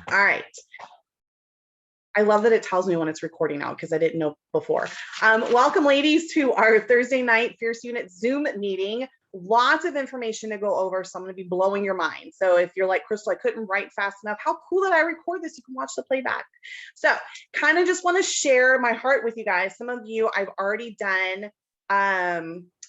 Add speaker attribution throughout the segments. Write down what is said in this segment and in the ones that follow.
Speaker 1: All right. I love that it tells me when it's recording now because I didn't know before. Welcome, ladies, to our Thursday night Fierce Unit Zoom meeting. Lots of information to go over, so I'm going to be blowing your mind. So if you're like, Crystal, I couldn't write fast enough, how cool that I record this. You can watch the playback. So kind of just want to share my heart with you guys. Some of you, I've already done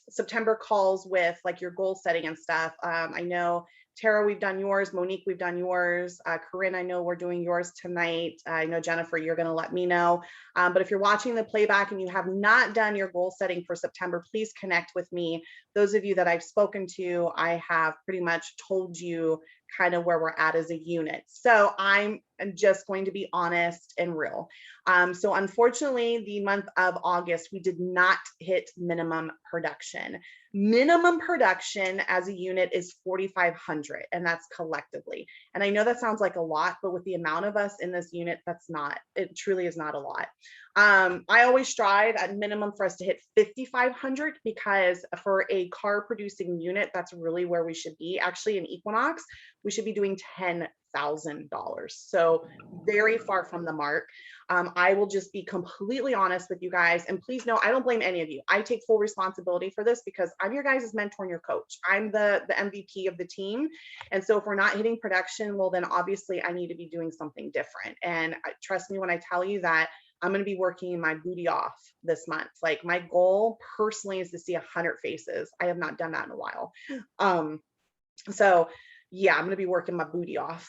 Speaker 1: September calls with like your goal setting and stuff. I know Tara, we've done yours. Monique, we've done yours. Corinne, I know we're doing yours tonight. I know Jennifer, you're going to let me know. But if you're watching the playback and you have not done your goal setting for September, please connect with me. Those of you that I've spoken to, I have pretty much told you kind of where we're at as a unit. So I'm just going to be honest and real. So unfortunately, the month of August, we did not hit minimum production. Minimum production as a unit is 4,500, and that's collectively. And I know that sounds like a lot, but with the amount of us in this unit, that's not, it truly is not a lot. I always strive at minimum for us to hit 5,500 because for a car producing unit, that's really where we should be. Actually, in Equinox, we should be doing $10,000. So very far from the mark. I will just be completely honest with you guys. And please know, I don't blame any of you. I take full responsibility for this because I'm your guys' mentor and your coach. I'm the MVP of the team. And so if we're not hitting production, well, then obviously I need to be doing something different. And trust me when I tell you that I'm going to be working my booty off this month. Like my goal personally is to see 100 faces. I have not done that in a while. So yeah, I'm going to be working my booty off.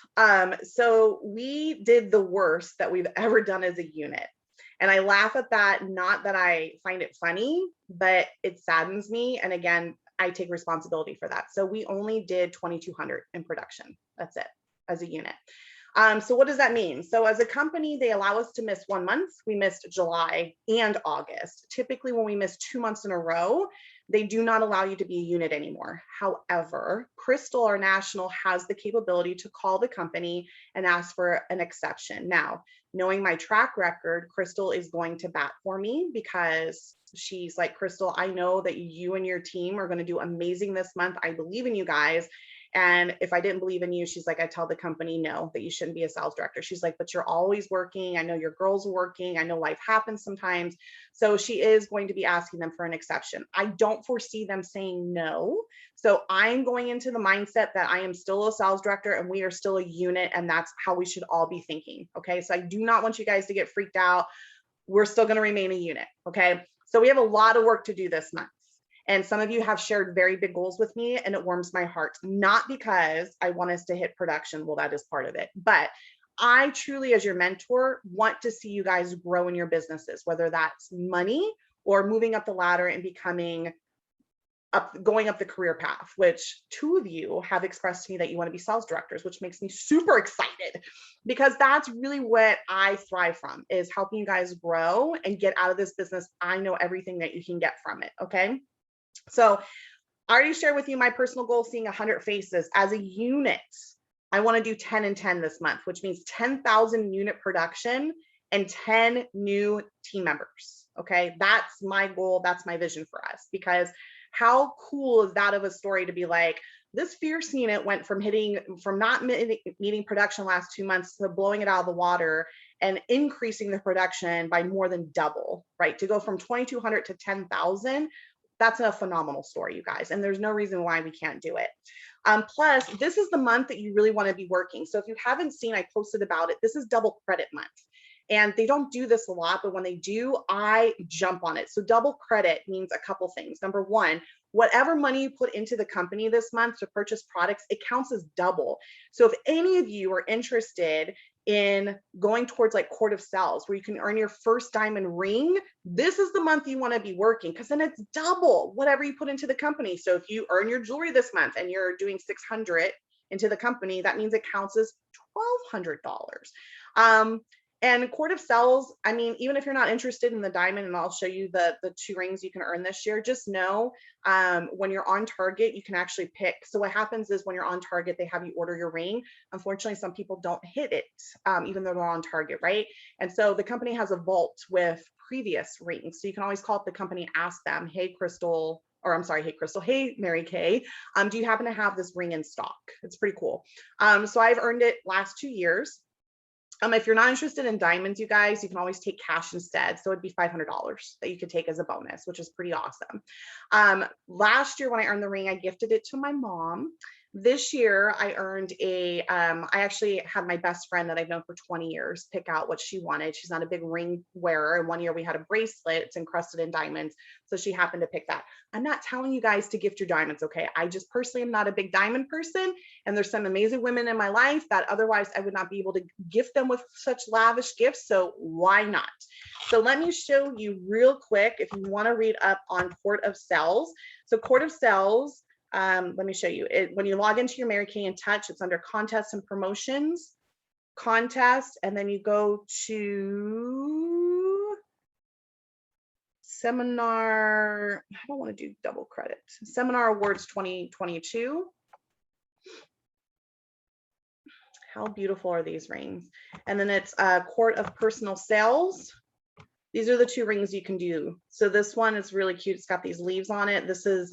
Speaker 1: So we did the worst that we've ever done as a unit. And I laugh at that, not that I find it funny, but it saddens me. And again, I take responsibility for that. So we only did 2,200 in production. That's it as a unit. So what does that mean? So as a company, they allow us to miss 1 month. We missed July and August. Typically when we miss 2 months in a row, they do not allow you to be a unit anymore. However, Crystal, our national, has the capability to call the company and ask for an exception. Now, knowing my track record, Crystal is going to bat for me because she's like, Crystal, I know that you and your team are going to do amazing this month. I believe in you guys. And if I didn't believe in you, she's like, I tell the company no, that you shouldn't be a sales director. She's like, but you're always working. I know your girls are working. I know life happens sometimes. So she is going to be asking them for an exception. I don't foresee them saying no. So I'm going into the mindset that I am still a sales director and we are still a unit. And that's how we should all be thinking. Okay. So I do not want you guys to get freaked out. We're still going to remain a unit. Okay. So we have a lot of work to do this month. And some of you have shared very big goals with me and it warms my heart, not because I want us to hit production. Well, that is part of it, but I truly, as your mentor, want to see you guys grow in your businesses, whether that's money or moving up the ladder and going up the career path, which 2 of you have expressed to me that you want to be sales directors, which makes me super excited because that's really what I thrive from, is helping you guys grow and get out of this business. I know everything that you can get from it. Okay. So I already shared with you my personal goal, seeing 100 faces as a unit. I want to do 10 and 10 this month, which means 10,000 unit production and 10 new team members. Okay. That's my goal. That's my vision for us, because how cool is that of a story to be like, this Fierce unit went from not meeting production last 2 months to blowing it out of the water and increasing the production by more than double, right? To go from 2,200 to 10,000. That's a phenomenal story, you guys. And there's no reason why we can't do it. Plus, this is the month that you really want to be working. So if you haven't seen, I posted about it. This is double credit month. And they don't do this a lot, but when they do, I jump on it. So double credit means a couple things. Number one, whatever money you put into the company this month to purchase products, it counts as double. So if any of you are interested in going towards like Court of Sales, where you can earn your first diamond ring, this is the month you want to be working, because then it's double whatever you put into the company. So if you earn your jewelry this month and you're doing 600 into the company, that means it counts as $1,200. And Court of Sales, I mean, even if you're not interested in the diamond, and I'll show you the 2 rings you can earn this year, just know when you're on target, you can actually pick. So what happens is when you're on target, they have you order your ring. Unfortunately, some people don't hit it, even though they're on target, right? And so the company has a vault with previous rings. So you can always call up the company, ask them, hey, Crystal, or I'm sorry, hey, Crystal, hey, Mary Kay, do you happen to have this ring in stock? It's pretty cool. So I've earned it last 2 years. If you're not interested in diamonds, you guys, you can always take cash instead. So it'd be $500 that you could take as a bonus, which is pretty awesome. Last year when I earned the ring, I gifted it to my mom. This year I earned I actually had my best friend that I've known for 20 years pick out what she wanted. She's not a big ring wearer. And one year we had a bracelet, it's encrusted in diamonds. So she happened to pick that. I'm not telling you guys to gift your diamonds, okay? I just personally am not a big diamond person. And there's some amazing women in my life that otherwise I would not be able to gift them with such lavish gifts. So why not? So let me show you real quick if you want to read up on Court of Sales. So Court of Sales, let me show you it. When you log into your Mary Kay in Touch, it's under contests and promotions, contest, and then you go to seminar. I don't want to do double credit. Seminar Awards 2022. How beautiful are these rings? And then it's Court of Personal Sales. These are the two rings you can do. So this one is really cute. It's got these leaves on it. This is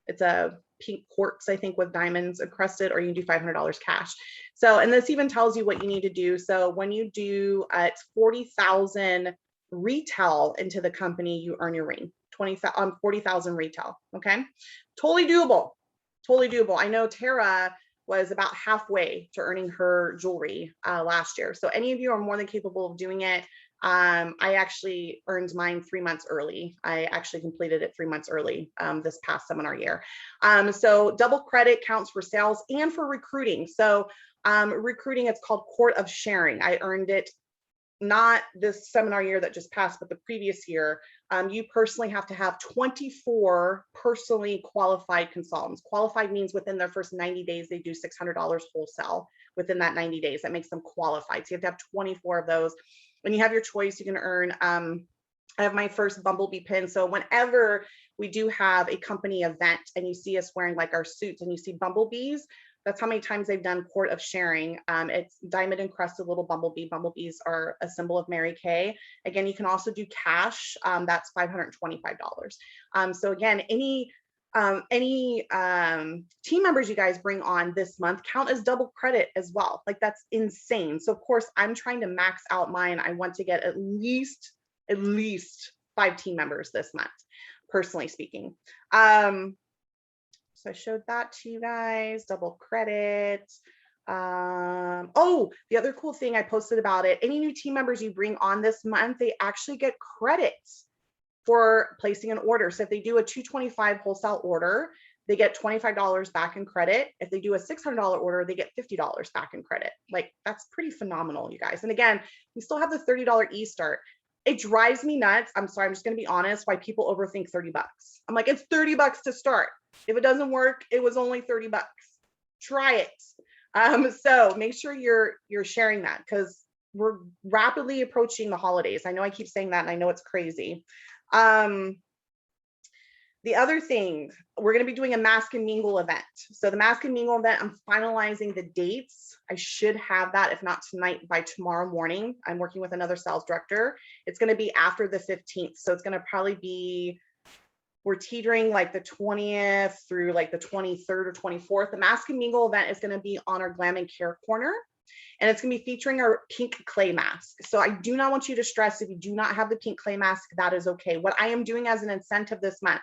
Speaker 1: it's a pink quartz, I think, with diamonds encrusted, or you can do $500 cash. So, and this even tells you what you need to do. So when you do, it's 40,000 retail into the company, you earn your ring. 40,000 retail. Okay, totally doable. Totally doable. I know Tara was about halfway to earning her jewelry last year. So any of you are more than capable of doing it. I actually earned mine 3 months early. I actually completed it 3 months early this past seminar year. So double credit counts for sales and for recruiting. So recruiting, it's called Court of Sharing. I earned it not this seminar year that just passed, but the previous year. You personally have to have 24 personally qualified consultants. Qualified means within their first 90 days, they do $600 wholesale within that 90 days. That makes them qualified. So you have to have 24 of those. When you have your choice, you can earn, I have my first Bumblebee pin. So whenever we do have a company event and you see us wearing like our suits and you see bumblebees, that's how many times they've done Court of Sharing. It's diamond encrusted little bumblebee. Bumblebees are a symbol of Mary Kay. Again, you can also do cash. That's $525. So again, any team members you guys bring on this month count as double credit as well. Like that's insane. So of course I'm trying to max out mine. I want to get at least 5 team members this month, personally speaking. So I showed that to you guys, double credit. Oh, the other cool thing I posted about it, any new team members you bring on this month, they actually get credits for placing an order. So if they do a $225 wholesale order, they get $25 back in credit. If they do a $600 order, they get $50 back in credit. Like that's pretty phenomenal, you guys. And again, we still have the $30 e-start. It drives me nuts. I'm sorry, I'm just gonna be honest, why people overthink 30 bucks. I'm like, it's 30 bucks to start. If it doesn't work, it was only 30 bucks. Try it. So make sure you're sharing that because we're rapidly approaching the holidays. I know I keep saying that and I know it's crazy. The other thing, we're going to be doing a Mask and Mingle event. So the Mask and Mingle event, I'm finalizing the dates. I should have that, if not tonight, by tomorrow morning. I'm working with another sales director. It's going to be after the 15th. So it's going to probably be, we're teetering like the 20th through like the 23rd or 24th. The Mask and Mingle event is going to be on our Glam and Care corner. And it's going to be featuring our pink clay mask. So I do not want you to stress if you do not have the pink clay mask, that is okay. What I am doing as an incentive this month,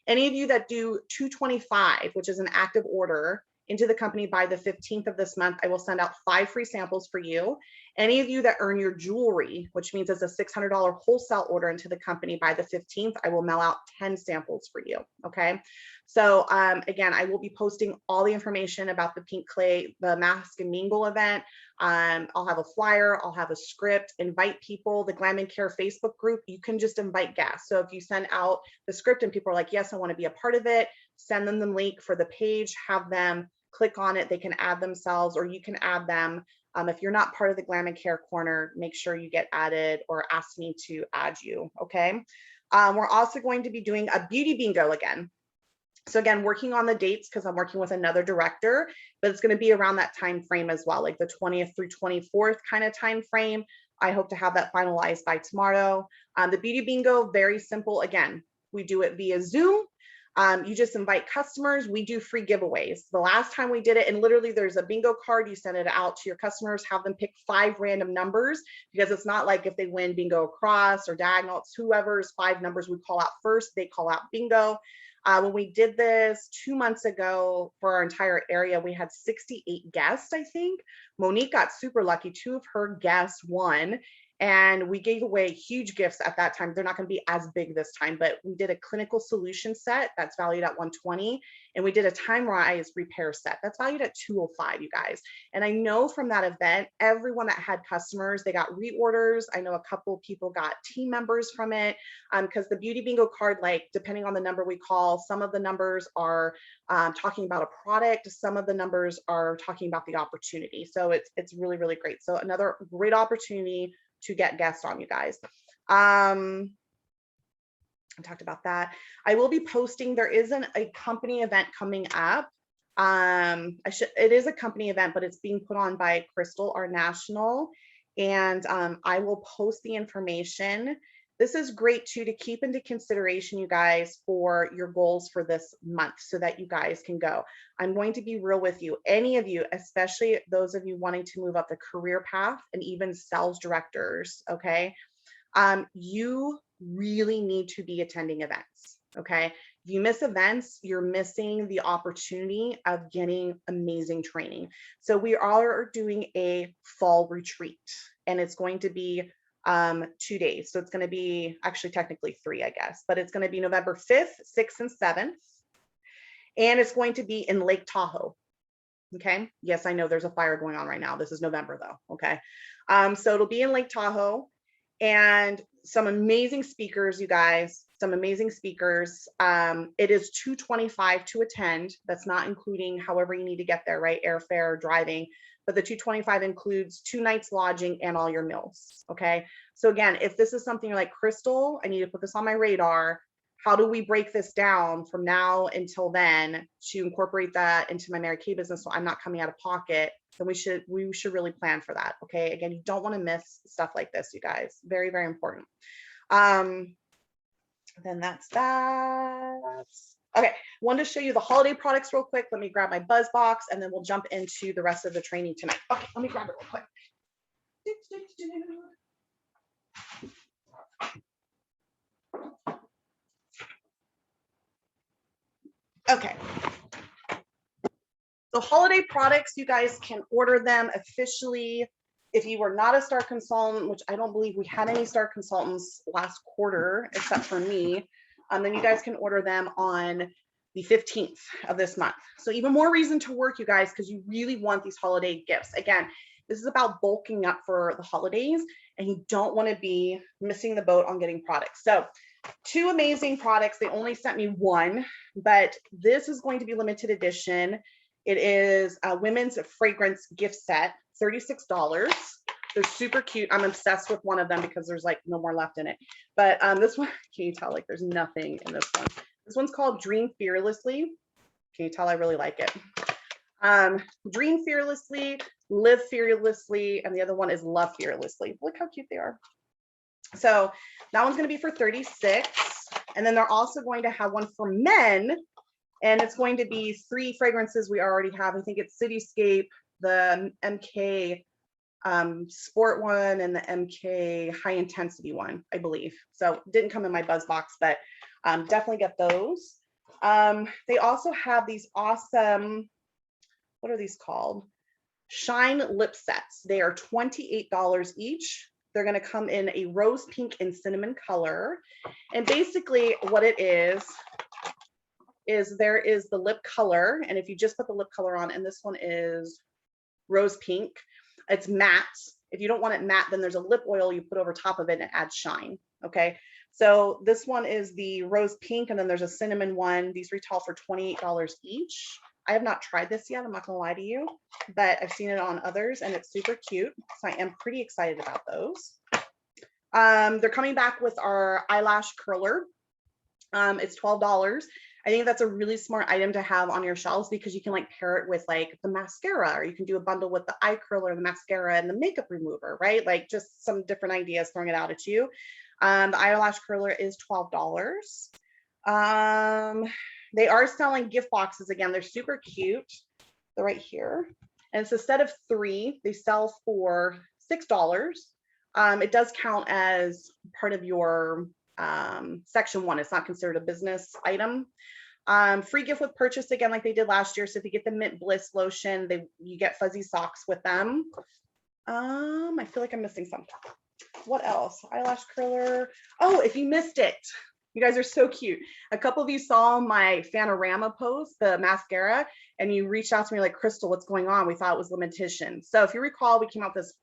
Speaker 1: any of you that do 225, which is an active order into the company by the 15th of this month, I will send out 5 free samples for you. Any of you that earn your jewelry, which means it's a $600 wholesale order into the company by the 15th, I will mail out 10 samples for you, okay? So again, I will be posting all the information about the pink clay, the Mask and Mingle event. I'll have a flyer, I'll have a script, invite people, the Glam and Care Facebook group, you can just invite guests. So if you send out the script and people are like, yes, I want to be a part of it, send them the link for the page, have them click on it, they can add themselves or you can add them. If you're not part of the Glam and Care corner, make sure you get added or ask me to add you, okay? We're also going to be doing a beauty bingo again. So again, working on the dates because I'm working with another director, but it's going to be around that time frame as well, like the 20th through 24th kind of time frame. I hope to have that finalized by tomorrow. The beauty bingo, very simple. Again, we do it via Zoom. You just invite customers. We do free giveaways. The last time we did it, and literally there's a bingo card, you send it out to your customers, have them pick 5 random numbers, because it's not like if they win bingo across or diagonal, it's whoever's 5 numbers we call out first, they call out bingo. When we did this 2 months ago for our entire area, we had 68 guests, I think. Monique got super lucky. 2 of her guests won. And we gave away huge gifts at that time. They're not going to be as big this time, but we did a clinical solution set that's valued at $120, and we did a TimeWise repair set that's valued at $205, you guys. And I know from that event, everyone that had customers, they got reorders. I know a couple people got team members from it, because the beauty bingo card, like depending on the number we call, some of the numbers are talking about a product, some of the numbers are talking about the opportunity. So it's really, really great. So another great opportunity to get guests on, you guys. I talked about that. I will be posting, there isn't a company event coming up. It is a company event, but it's being put on by Crystal, our national, and I will post the information. This is great too, to keep into consideration, you guys, for your goals for this month so that you guys can go. I'm going to be real with you. Any of you, especially those of you wanting to move up the career path and even sales directors, okay? You really need to be attending events, okay? If you miss events, you're missing the opportunity of getting amazing training. So we are doing a fall retreat, and it's going to be 2 days. So it's going to be actually technically 3, I guess, but it's going to be November 5th, 6th, and 7th. And it's going to be in Lake Tahoe. Okay. Yes, I know there's a fire going on right now. This is November though. Okay. So it'll be in Lake Tahoe, and some amazing speakers, you guys, some amazing speakers. It is $225 to attend. That's not including however you need to get there, right? Airfare, driving. But the $225 includes 2 nights lodging and all your meals. Okay. So again, if this is something you're like, Crystal, I need to put this on my radar. How do we break this down from now until then to incorporate that into my Mary Kay business so I'm not coming out of pocket? Then we should really plan for that. Okay. Again, you don't want to miss stuff like this, you guys. Very, very important. Then that's that. Okay, wanted to show you the holiday products real quick. Let me grab my buzz box and then we'll jump into the rest of the training tonight. Okay, let me grab it real quick. Okay. So holiday products, you guys can order them officially. If you were not a STAR consultant, which I don't believe we had any STAR consultants last quarter, except for me, then you guys can order them on the 15th of this month. So even more reason to work, you guys, because you really want these holiday gifts. Again, this is about bulking up for the holidays, and you don't want to be missing the boat on getting products. So 2 amazing products. They only sent me 1, but this is going to be limited edition. It is a women's fragrance gift set, $36. They're super cute. I'm obsessed with one of them because there's like no more left in it. But this one, can you tell, like there's nothing in this one. This one's called Dream Fearlessly. Can you tell I really like it? Dream Fearlessly, Live Fearlessly, and the other one is Love Fearlessly. Look how cute they are. So that one's going to be for $36. And then they're also going to have one for men, and it's going to be 3 fragrances we already have. I think it's Cityscape, the MK Sport one, and the MK High Intensity one, I believe. So didn't come in my buzz box, but definitely get those. They also have these awesome, what are these called? Shine lip sets. They are $28 each. They're going to come in a rose pink and cinnamon color. And basically what it is there is the lip color. And if you just put the lip color on, and this one is rose pink, it's matte. If you don't want it matte, then there's a lip oil you put over top of it and it adds shine. Okay. So this one is the rose pink, and then there's a cinnamon one. These retail for $28 each. I have not tried this yet, I'm not gonna lie to you, but I've seen it on others and it's super cute. So I am pretty excited about those. They're coming back with our eyelash curler. It's $12. I think that's a really smart item to have on your shelves because you can like pair it with like the mascara, or you can do a bundle with the eye curler, the mascara, and the makeup remover, right? Like just some different ideas, throwing it out at you. The eyelash curler is $12. They are selling gift boxes again. They're super cute. They're right here. And it's instead of 3, they sell for $6. It does count as part of your section 1. It's not considered a business item. Free gift with purchase again, like they did last year. So if you get the Mint Bliss lotion, you get fuzzy socks with them. I feel like I'm missing something. What else? Eyelash curler. Oh, if you missed it, you guys are so cute. A couple of you saw my Fanorama post, the mascara, and you reached out to me like, Crystal, what's going on? We thought it was limitation. So if you recall, we came out with this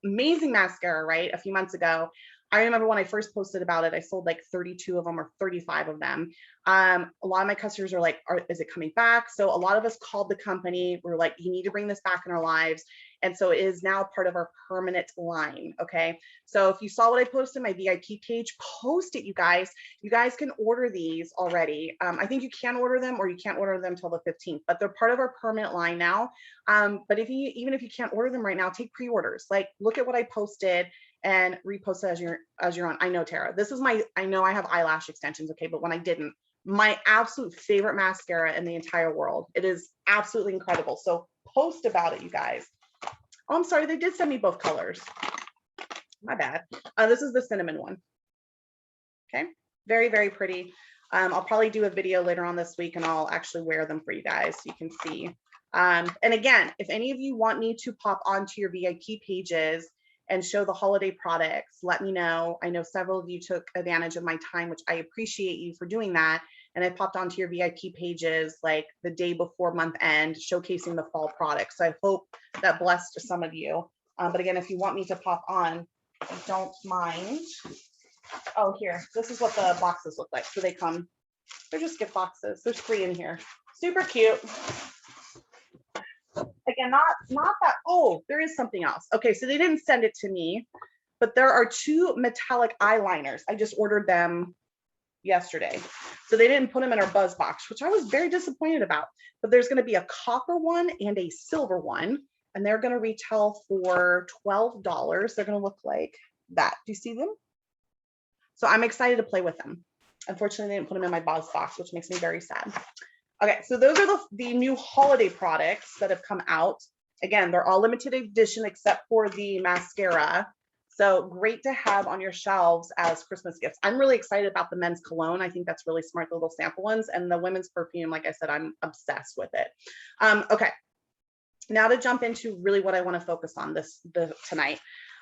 Speaker 1: amazing mascara, right, a few months ago. I remember when I first posted about it, I sold like 32 of them or 35 of them. A lot of my customers are like, is it coming back? So a lot of us called the company. We're like, you need to bring this back in our lives. And so it is now part of our permanent line. Okay. So if you saw what I posted, my VIP page, post it, you guys. You guys can order these already. I think you can order them or you can't order them until the 15th, but they're part of our permanent line now. But even if you can't order them right now, take pre-orders. Like, look at what I posted and repost it as you're on. I know, Tara, this is I know I have eyelash extensions. Okay. But when I didn't, my absolute favorite mascara in the entire world. It is absolutely incredible. So post about it, you guys. Oh, I'm sorry. They did send me both colors. My bad. This is the cinnamon one. Okay. Very, very pretty. I'll probably do a video later on this week and I'll actually wear them for you guys so you can see. And again, if any of you want me to pop onto your VIP pages and show the holiday products, let me know. I know several of you took advantage of my time, which I appreciate you for doing that. And I popped onto your VIP pages like the day before month end, showcasing the fall products. So I hope that blessed some of you. But again, if you want me to pop on, I don't mind. Oh, here, this is what the boxes look like. So they're just gift boxes. There's 3 in here. Super cute. Again, not that, oh, there is something else. Okay, so they didn't send it to me, but there are 2 metallic eyeliners. I just ordered them yesterday. So they didn't put them in our buzz box, which I was very disappointed about. But there's going to be a copper one and a silver one, and they're going to retail for $12. They're going to look like that. Do you see them? So I'm excited to play with them. Unfortunately, they didn't put them in my buzz box, which makes me very sad. Okay, so those are the new holiday products that have come out. Again, they're all limited edition except for the mascara. So great to have on your shelves as Christmas gifts. I'm really excited about the men's cologne. I think that's really smart, the little sample ones. And the women's perfume, like I said, I'm obsessed with it. Okay, now to jump into really what I want to focus on tonight.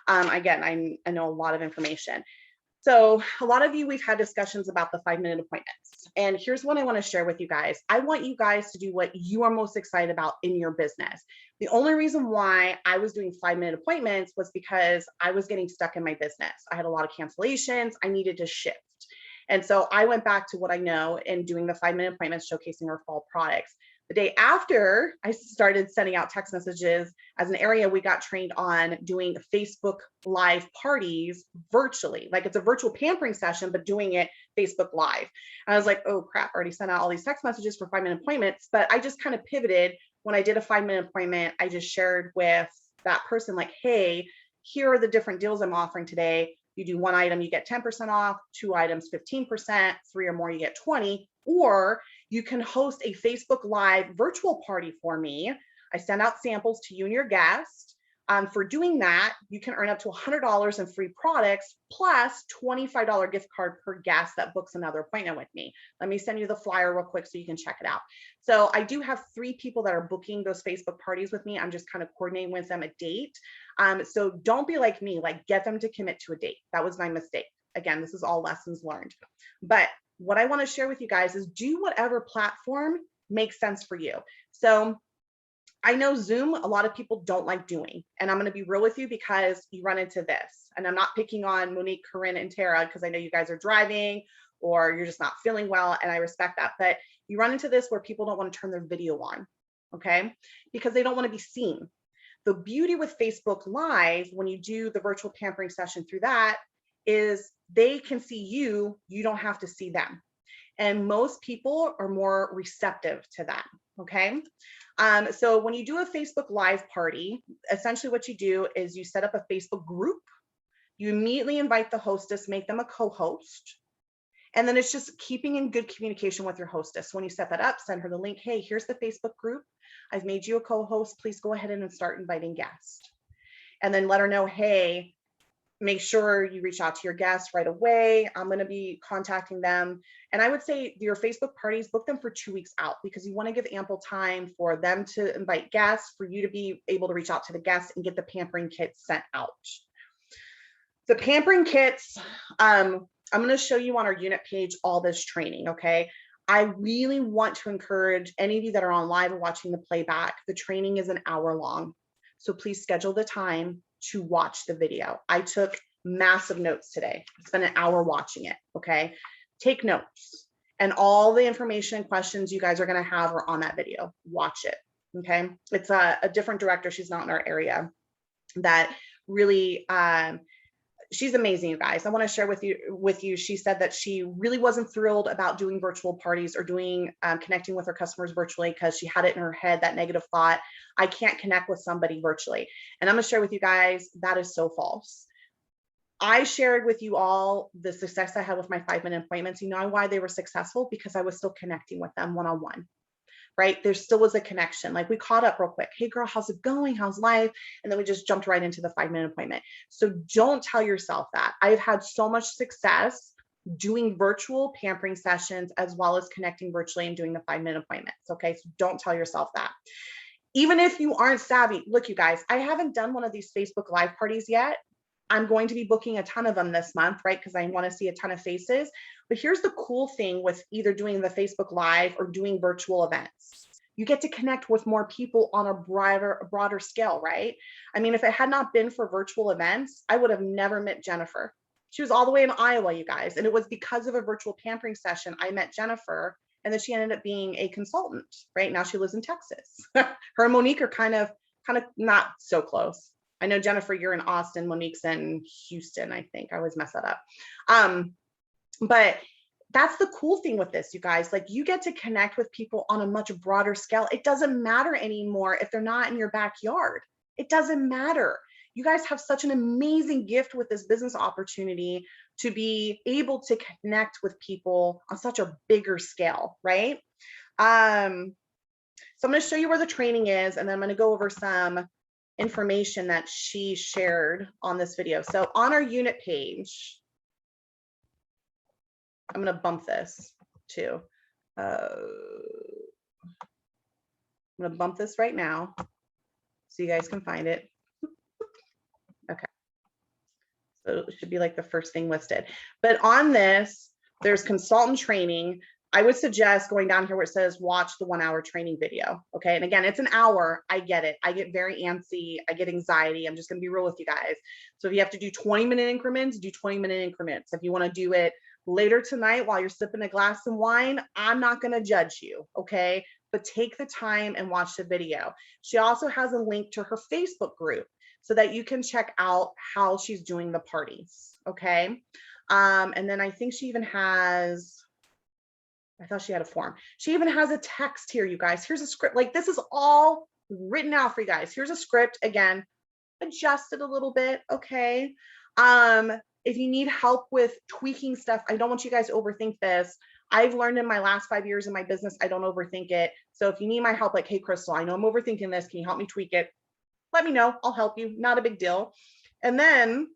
Speaker 1: Again, I know a lot of information. So a lot of you, we've had discussions about the 5-minute appointments. And here's what I want to share with you guys. I want you guys to do what you are most excited about in your business. The only reason why I was doing 5-minute appointments was because I was getting stuck in my business. I had a lot of cancellations. I needed to shift. And so I went back to what I know and doing the 5-minute appointments, showcasing our fall products. The day after, I started sending out text messages. As an area, we got trained on doing Facebook Live parties virtually. Like, it's a virtual pampering session, but doing it Facebook Live. And I was like, oh crap, I already sent out all these text messages for 5-minute appointments. But I just kind of pivoted. When I did a 5-minute appointment, I just shared with that person like, hey, here are the different deals I'm offering today. You do 1 item, you get 10% off, 2 items, 15%, 3 or more, you get 20, or you can host a Facebook Live virtual party for me. I send out samples to you and your guest. For doing that, you can earn up to $100 in free products plus $25 gift card per guest that books another appointment with me. Let me send you the flyer real quick so you can check it out. So I do have 3 people that are booking those Facebook parties with me. I'm just kind of coordinating with them a date. So don't be like me, like get them to commit to a date. That was my mistake. Again, this is all lessons learned. But what I want to share with you guys is do whatever platform makes sense for you. So I know Zoom, a lot of people don't like doing, and I'm going to be real with you because you run into this, and I'm not picking on Monique, Corinne, and Tara because I know you guys are driving or you're just not feeling well, and I respect that, but you run into this where people don't want to turn their video on, okay? Because they don't want to be seen. The beauty with Facebook Live, when you do the virtual pampering session through that, is they can see you, you don't have to see them. And most people are more receptive to that, okay? So when you do a Facebook Live party, essentially what you do is you set up a Facebook group, you immediately invite the hostess, make them a co-host, And then it's just keeping in good communication with your hostess. When you set that up, send her the link. Hey, here's the Facebook group. I've made you a co-host. Please go ahead and start inviting guests. And then let her know, hey, make sure you reach out to your guests right away. I'm going to be contacting them. And I would say your Facebook parties, book them for 2 weeks out, because you want to give ample time for them to invite guests, for you to be able to reach out to the guests and get the pampering kits sent out. The pampering kits, I'm going to show you on our unit page all this training, okay? I really want to encourage any of you that are on live or watching the playback. The training is an hour long, so please schedule the time to watch the video. I took massive notes today. I spent an hour watching it, okay? Take notes, and all the information and questions you guys are going to have are on that video. Watch it, okay? It's a different director. She's not in our area, that really, she's amazing, you guys. I want to share with you. She said that she really wasn't thrilled about doing virtual parties or doing connecting with her customers virtually, because she had it in her head, that negative thought, I can't connect with somebody virtually. And I'm going to share with you guys, that is so false. I shared with you all the success I had with my 5-minute appointments. You know why they were successful? Because I was still connecting with them one-on-one. Right? There still was a connection. Like, we caught up real quick. Hey girl, how's it going? How's life? And then we just jumped right into the 5-minute appointment. So don't tell yourself that. I've had so much success doing virtual pampering sessions, as well as connecting virtually and doing the 5-minute appointments. Okay. So don't tell yourself that. Even if you aren't savvy, look, you guys, I haven't done one of these Facebook Live parties yet. I'm going to be booking a ton of them this month, right? Because I want to see a ton of faces. But here's the cool thing with either doing the Facebook Live or doing virtual events. You get to connect with more people on a broader scale, right? I mean, if it had not been for virtual events, I would have never met Jennifer. She was all the way in Iowa, you guys. And it was because of a virtual pampering session I met Jennifer, and then she ended up being a consultant, right? Now she lives in Texas. Her and Monique are kind of not so close. I know, Jennifer, you're in Austin, Monique's in Houston, I think. I always mess that up. But that's the cool thing with this, you guys. Like, you get to connect with people on a much broader scale. It doesn't matter anymore if they're not in your backyard. It doesn't matter. You guys have such an amazing gift with this business opportunity to be able to connect with people on such a bigger scale, right? So I'm going to show you where the training is, and then I'm going to go over some information that she shared on this video. So on our unit page, I'm going to bump this too. I'm going to bump this right now so you guys can find it. Okay. So it should be like the first thing listed. But on this, there's consultant training. I would suggest going down here where it says watch the 1-hour training video. Okay. And again, it's an hour. I get it. I get very antsy. I get anxiety. I'm just going to be real with you guys. So if you have to do 20-minute increments, do 20-minute increments. If you want to do it later tonight while you're sipping a glass of wine, I'm not going to judge you. Okay. But take the time and watch the video. She also has a link to her Facebook group so that you can check out how she's doing the parties. Okay. And then I think she even has, I thought she had a form. She even has a text here, you guys. Here's a script. Like, this is all written out for you guys. Here's a script. Again, adjusted a little bit. Okay. If you need help with tweaking stuff, I don't want you guys to overthink this. I've learned in my last 5 years in my business, I don't overthink it. So if you need my help, like, hey, Crystal, I know I'm overthinking this. Can you help me tweak it? Let me know. I'll help you. Not a big deal. And then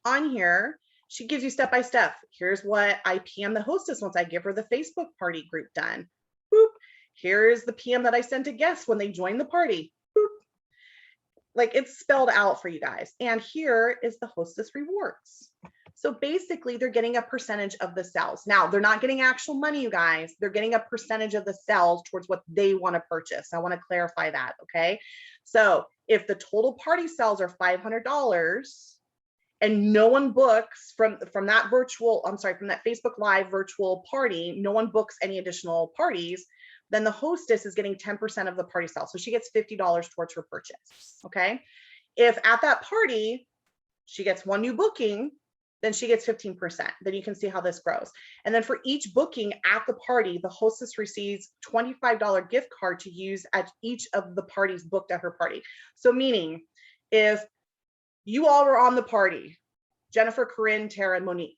Speaker 1: on here, she gives you step-by-step. Here's what I PM the hostess once I give her the Facebook party group done. Boop. Here's the PM that I sent to guests when they join the party. Boop. Like, it's spelled out for you guys. And here is the hostess rewards. So basically, they're getting a percentage of the sales. Now, they're not getting actual money, you guys. They're getting a percentage of the sales towards what they want to purchase. I want to clarify that, okay? So if the total party sales are $500 and no one books from that virtual, I'm sorry, from that Facebook Live virtual party, no one books any additional parties, then the hostess is getting 10% of the party sales. So she gets $50 towards her purchase, okay? If at that party, she gets one new booking, then she gets 15%. Then you can see how this grows. And then for each booking at the party, the hostess receives $25 gift card to use at each of the parties booked at her party. So meaning, if you all were on the party, Jennifer, Corinne, Tara, and Monique,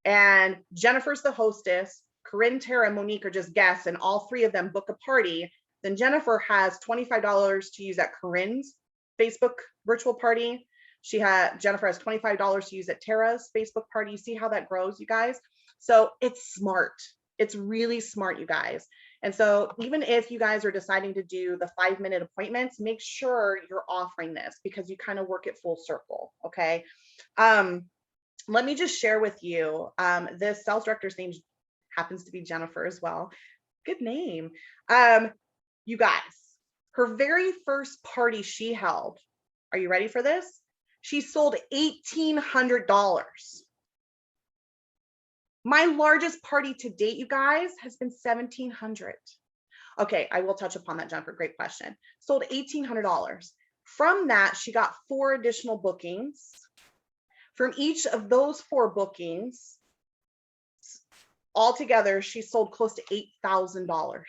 Speaker 1: and Jennifer's the hostess, Corinne, Tara, and Monique are just guests, and all three of them book a party, then Jennifer has $25 to use at Corinne's Facebook virtual party. Jennifer has $25 to use at Tara's Facebook party. See how that grows, you guys? So it's smart. It's really smart, you guys. And so even if you guys are deciding to do the 5-minute appointments, make sure you're offering this because you kind of work it full circle. Okay. Let me just share with you, this sales director's name happens to be Jennifer as well. Good name. You guys, her very first party she held, are you ready for this? She sold $1,800. My largest party to date, you guys, has been $1,700. Okay, I will touch upon that, Jennifer. Great question. Sold $1,800. From that, she got 4 additional bookings. From each of those 4 bookings, altogether, she sold close to $8,000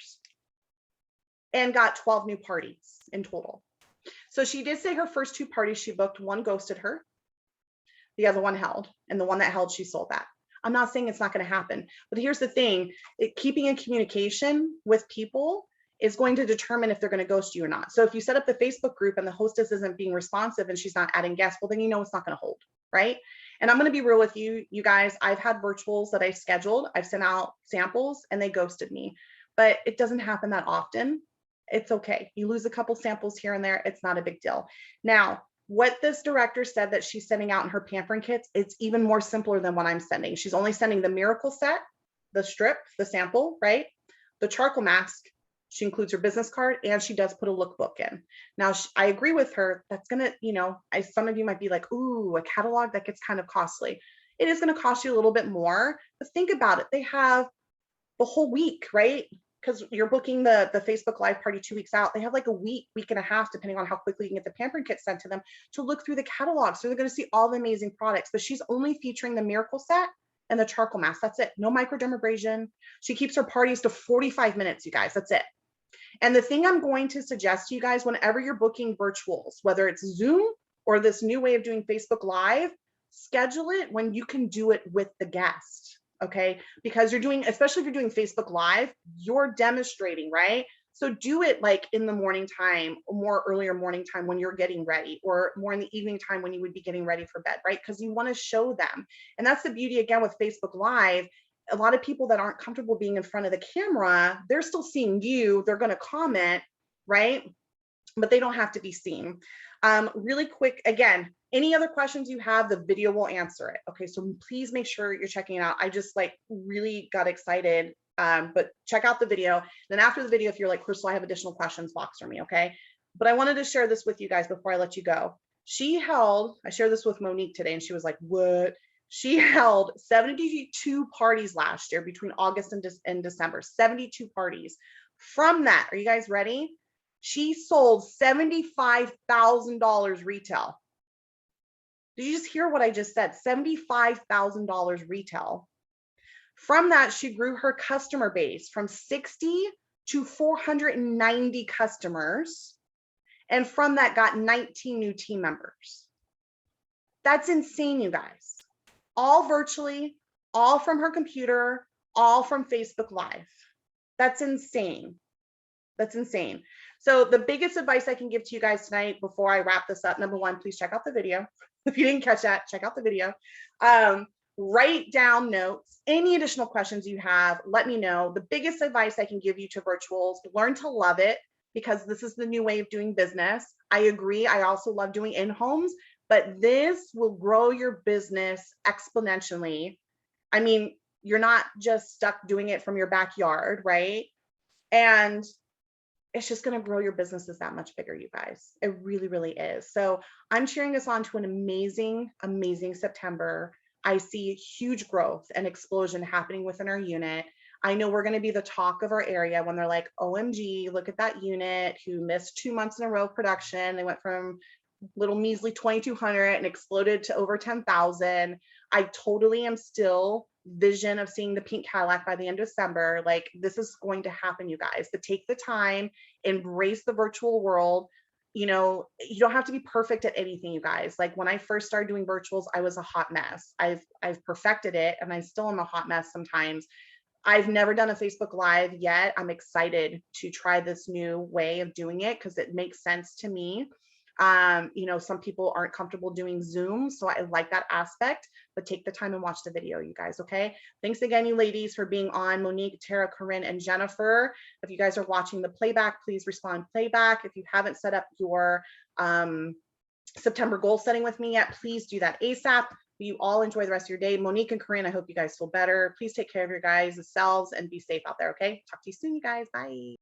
Speaker 1: and got 12 new parties in total. So she did say her first 2 parties she booked, one ghosted her, the other one held, and the one that held, she sold that. I'm not saying it's not going to happen, but here's the thing, keeping in communication with people is going to determine if they're going to ghost you or not. So if you set up the Facebook group and the hostess isn't being responsive and she's not adding guests, well, then you know it's not going to hold, right? And I'm going to be real with you, you guys, I've had virtuals that I scheduled, I've sent out samples and they ghosted me, but it doesn't happen that often. It's okay. You lose a couple samples here and there. It's not a big deal. Now, what this director said that she's sending out in her pampering kits, it's even more simpler than what I'm sending. She's only sending the miracle set, the strip, the sample, right? The charcoal mask. She includes her business card and she does put a lookbook in. Now, I agree with her. That's going to, some of you might be like, ooh, a catalog, that gets kind of costly. It is going to cost you a little bit more, but think about it. They have the whole week, right? Because you're booking the Facebook Live party 2 weeks out. They have like a week and a half, depending on how quickly you can get the pampering kit sent to them, to look through the catalog. So they're going to see all the amazing products, but she's only featuring the miracle set and the charcoal mask. That's it. No microdermabrasion. She keeps her parties to 45 minutes, you guys. That's it. And the thing I'm going to suggest to you guys, whenever you're booking virtuals, whether it's Zoom or this new way of doing Facebook Live, schedule it when you can do it with the guest. Okay, because you're doing, especially if you're doing Facebook Live, you're demonstrating, right? So do it like in the morning time, more earlier morning time when you're getting ready, or more in the evening time when you would be getting ready for bed, right? Because you want to show them. And that's the beauty again with Facebook Live. A lot of people that aren't comfortable being in front of the camera, they're still seeing you, they're going to comment, right? But they don't have to be seen. Really quick, again, any other questions you have, the video will answer it. Okay, so please make sure you're checking it out. I just really got excited, but check out the video. Then after the video, if you're like, Crystal, I have additional questions, Voxer me, okay? But I wanted to share this with you guys before I let you go. I shared this with Monique today and she was like, what? She held 72 parties last year between August and December, 72 parties. From that, are you guys ready? She sold $75,000 retail. Did you just hear what I just said? $75,000 retail. From that, she grew her customer base from 60 to 490 customers. And from that, got 19 new team members. That's insane, you guys. All virtually, all from her computer, all from Facebook Live. That's insane. That's insane. So the biggest advice I can give to you guys tonight before I wrap this up, number one, please check out the video. If you didn't catch that, check out the video. Write down notes. Any additional questions you have, let me know. The biggest advice I can give you to virtuals, learn to love it because this is the new way of doing business. I agree. I also love doing in-homes, but this will grow your business exponentially. I mean, you're not just stuck doing it from your backyard, right? And it's just going to grow your businesses that much bigger, you guys. It really, really is. So I'm cheering us on to an amazing, amazing September. I see huge growth and explosion happening within our unit. I know we're going to be the talk of our area when they're like, OMG, look at that unit who missed 2 months in a row of production. They went from little measly 2,200 and exploded to over 10,000. I totally am still vision of seeing the pink Cadillac by the end of December. Like, this is going to happen, you guys. But take the time, embrace the virtual world. you know, you don't have to be perfect at anything, you guys. Like when I first started doing virtuals, I was a hot mess. I've perfected it, and I still am a hot mess sometimes. I've never done a Facebook Live yet. I'm excited to try this new way of doing it because it makes sense to me. You know, some people aren't comfortable doing Zoom, so I like that aspect, but take the time and watch the video, you guys, okay? Thanks again, you ladies, for being on. Monique, Tara, Corinne, and Jennifer. If you guys are watching the playback, please respond playback. If you haven't set up your September goal setting with me yet, please do that ASAP. You all enjoy the rest of your day. Monique and Corinne, I hope you guys feel better. Please take care of your guys' selves and be safe out there, okay? Talk to you soon, you guys. Bye.